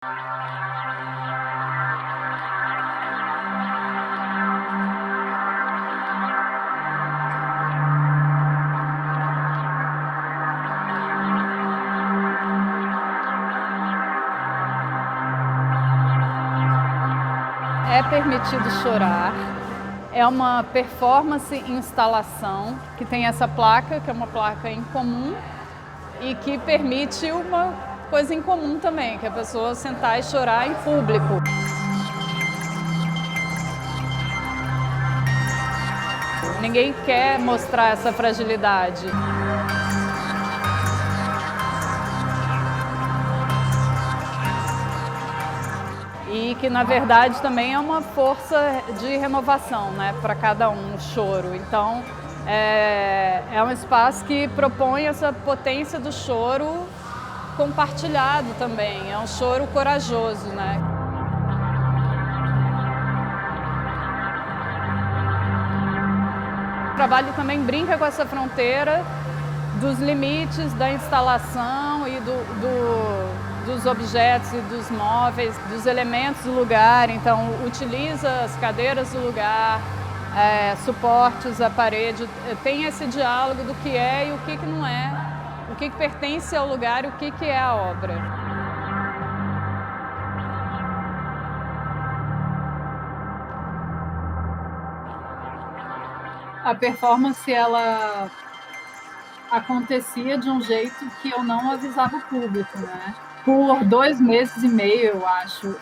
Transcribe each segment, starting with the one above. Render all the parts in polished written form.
É permitido chorar. É uma performance instalação que tem essa placa, que é uma placa incomum e que permite uma coisa incomum também, que é a pessoa sentar e chorar em público. Ninguém quer mostrar essa fragilidade. E que, na verdade, também é uma força de renovação, né, para cada um, o choro. Então, é um espaço que propõe essa potência do choro compartilhado também. É um choro corajoso, né? O trabalho também brinca com essa fronteira dos limites da instalação e dos objetos e dos móveis, dos elementos do lugar. Então, utiliza as cadeiras do lugar, suportes, a parede. Tem esse diálogo do que é e o que não é, o que pertence ao lugar e o que é a obra. A performance, ela acontecia de um jeito que eu não avisava o público, né? Por 2 meses e meio, eu acho,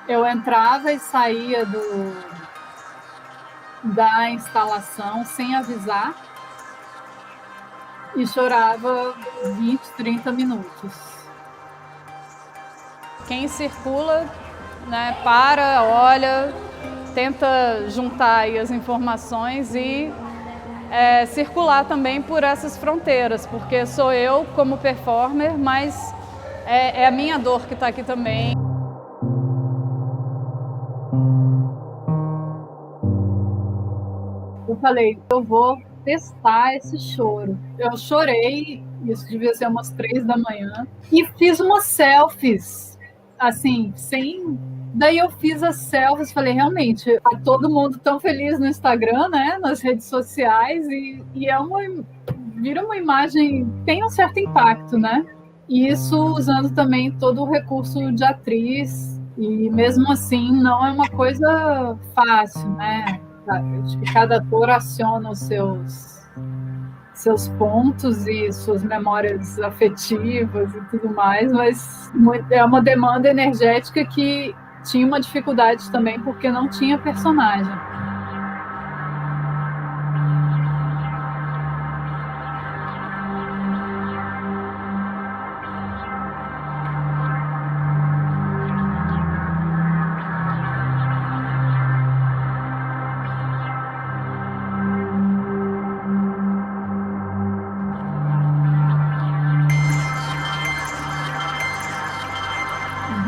eu entrava e saía da instalação sem avisar e chorava 20, 30 minutos. Quem circula, né, para, olha, tenta juntar aí as informações e circular também por essas fronteiras, porque sou eu como performer, mas é a minha dor que está aqui também. Eu falei, eu vou testar esse choro. Eu chorei, isso devia ser umas 3 da manhã, e fiz umas selfies, assim, sem... Daí eu fiz as selfies, falei, realmente, tá todo mundo tão feliz no Instagram, né, nas redes sociais, e vira uma imagem, tem um certo impacto, né? E isso usando também todo o recurso de atriz, e mesmo assim não é uma coisa fácil, né? Acho que cada ator aciona os seus pontos e suas memórias afetivas e tudo mais, mas é uma demanda energética que tinha uma dificuldade também porque não tinha personagem.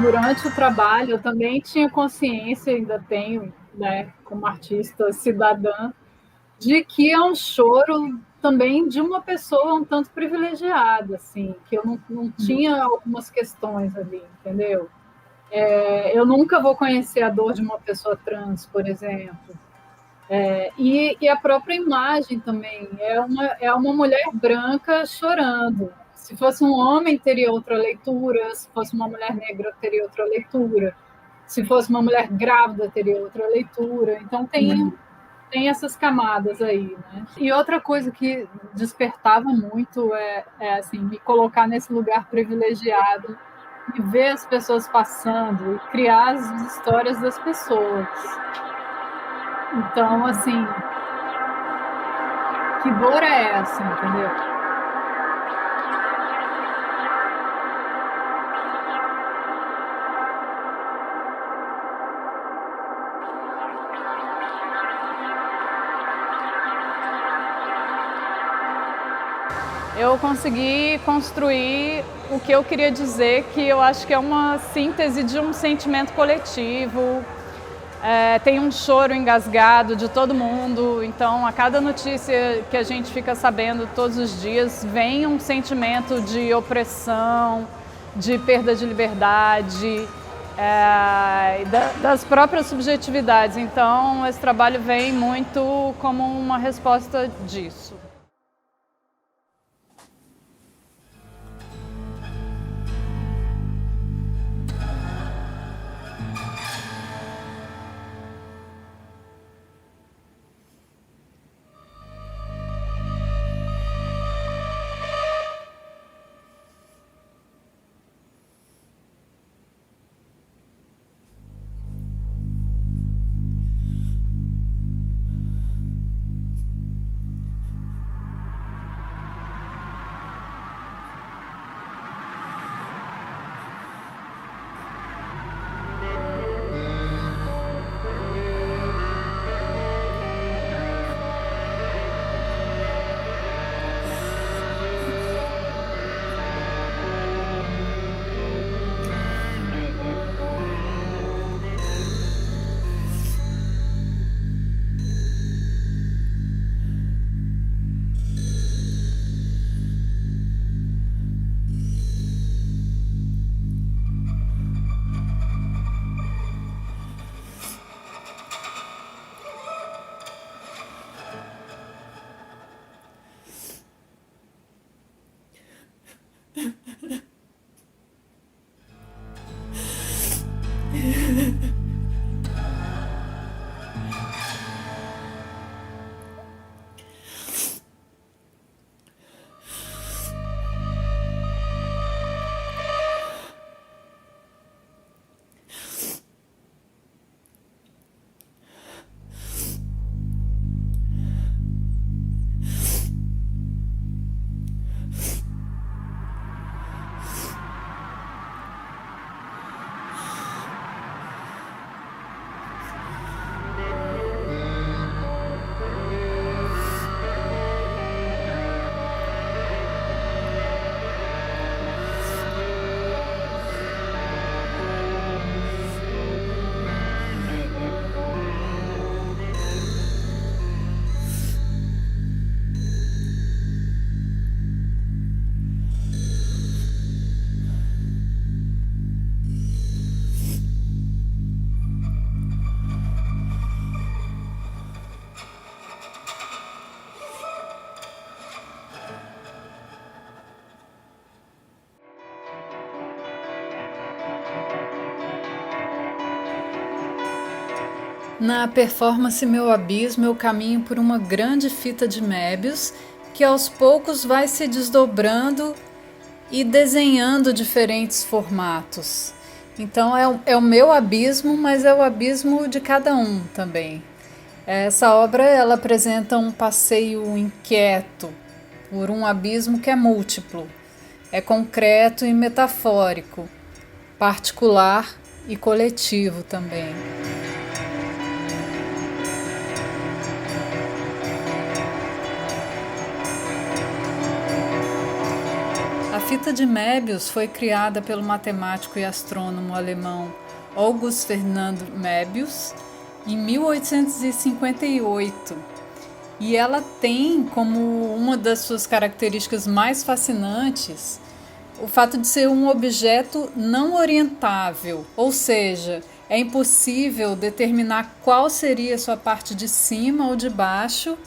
Durante o trabalho, eu também tinha consciência, ainda tenho, né, como artista cidadã, de que é um choro também de uma pessoa um tanto privilegiada, assim, que eu não tinha algumas questões ali, entendeu? Eu nunca vou conhecer a dor de uma pessoa trans, por exemplo. E a própria imagem também é uma mulher branca chorando. Se fosse um homem, teria outra leitura. Se fosse uma mulher negra, teria outra leitura. Se fosse uma mulher grávida, teria outra leitura. Então, tem essas camadas aí, né? E outra coisa que despertava muito assim, me colocar nesse lugar privilegiado e ver as pessoas passando e criar as histórias das pessoas. Então, assim, que dor é essa, entendeu? Eu consegui construir o que eu queria dizer, que eu acho que é uma síntese de um sentimento coletivo. Tem um choro engasgado de todo mundo, então a cada notícia que a gente fica sabendo todos os dias vem um sentimento de opressão, de perda de liberdade, das próprias subjetividades. Então, esse trabalho vem muito como uma resposta disso. Na performance Meu Abismo, eu caminho por uma grande fita de Möbius que aos poucos vai se desdobrando e desenhando diferentes formatos. Então é o meu abismo, mas é o abismo de cada um também. Essa obra ela apresenta um passeio inquieto por um abismo que é múltiplo, é concreto e metafórico, particular e coletivo também. A fita de Möbius foi criada pelo matemático e astrônomo alemão August Ferdinand Möbius em 1858. E ela tem como uma das suas características mais fascinantes o fato de ser um objeto não orientável, ou seja, é impossível determinar qual seria a sua parte de cima ou de baixo,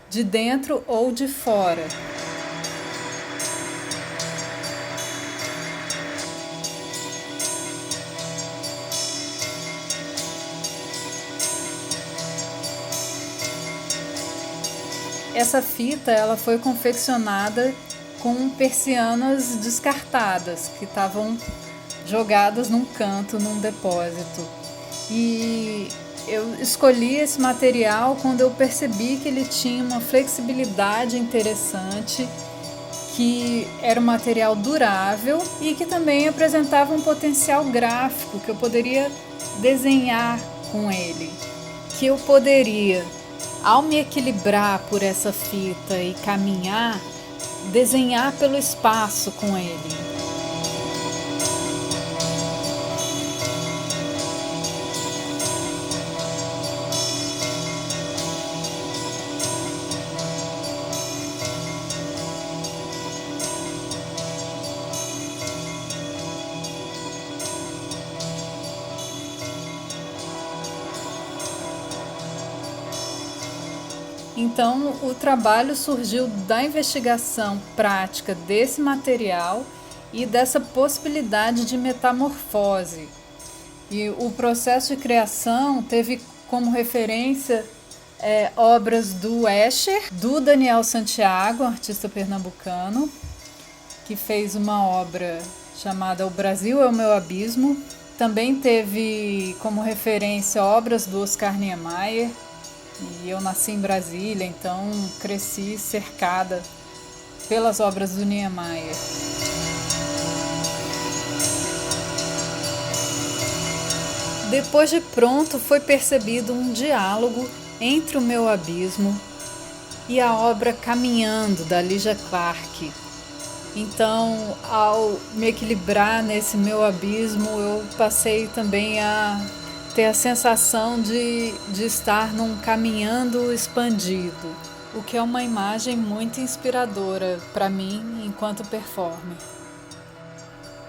de dentro ou de fora. Essa fita ela foi confeccionada com persianas descartadas que estavam jogadas num canto, num depósito. E eu escolhi esse material quando eu percebi que ele tinha uma flexibilidade interessante, que era um material durável e que também apresentava um potencial gráfico que eu poderia desenhar com ele, que eu poderia, ao me equilibrar por essa fita e caminhar, desenhar pelo espaço com ele. Então, o trabalho surgiu da investigação prática desse material e dessa possibilidade de metamorfose. E o processo de criação teve como referência obras do Escher, do Daniel Santiago, artista pernambucano, que fez uma obra chamada O Brasil é o Meu Abismo. Também teve como referência obras do Oscar Niemeyer. E eu nasci em Brasília, então cresci cercada pelas obras do Niemeyer. Depois de pronto, foi percebido um diálogo entre o meu abismo e a obra Caminhando, da Lygia Clark. Então, ao me equilibrar nesse meu abismo, eu passei também a ter a sensação de estar num caminhando expandido, o que é uma imagem muito inspiradora para mim enquanto performer.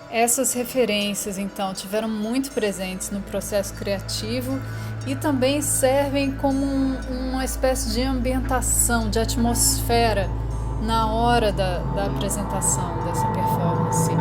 Essas referências, então, tiveram muito presentes no processo criativo e também servem como uma espécie de ambientação, de atmosfera na hora da apresentação dessa performance.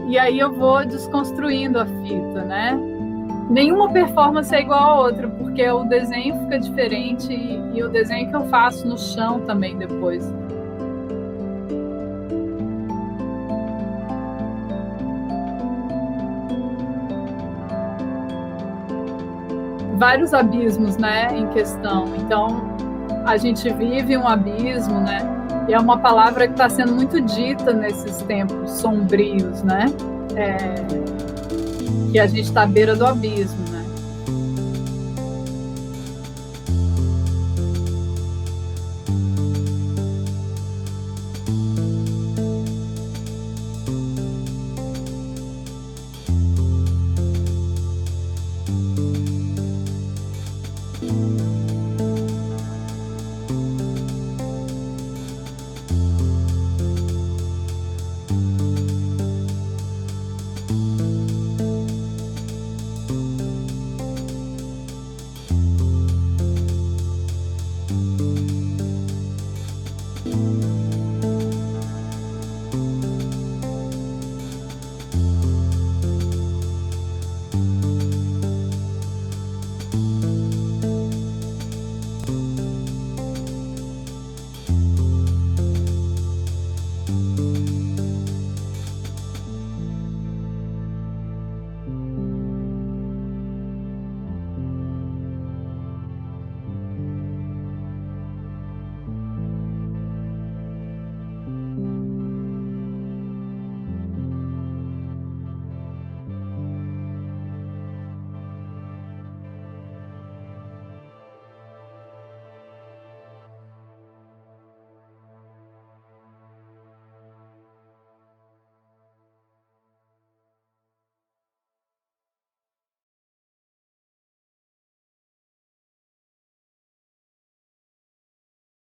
E aí eu vou desconstruindo a fita, né? Nenhuma performance é igual a outra, porque o desenho fica diferente e o desenho que eu faço no chão também depois. Vários abismos, né, em questão. Então, a gente vive um abismo, né? E é uma palavra que está sendo muito dita nesses tempos sombrios, né? Que a gente está à beira do abismo.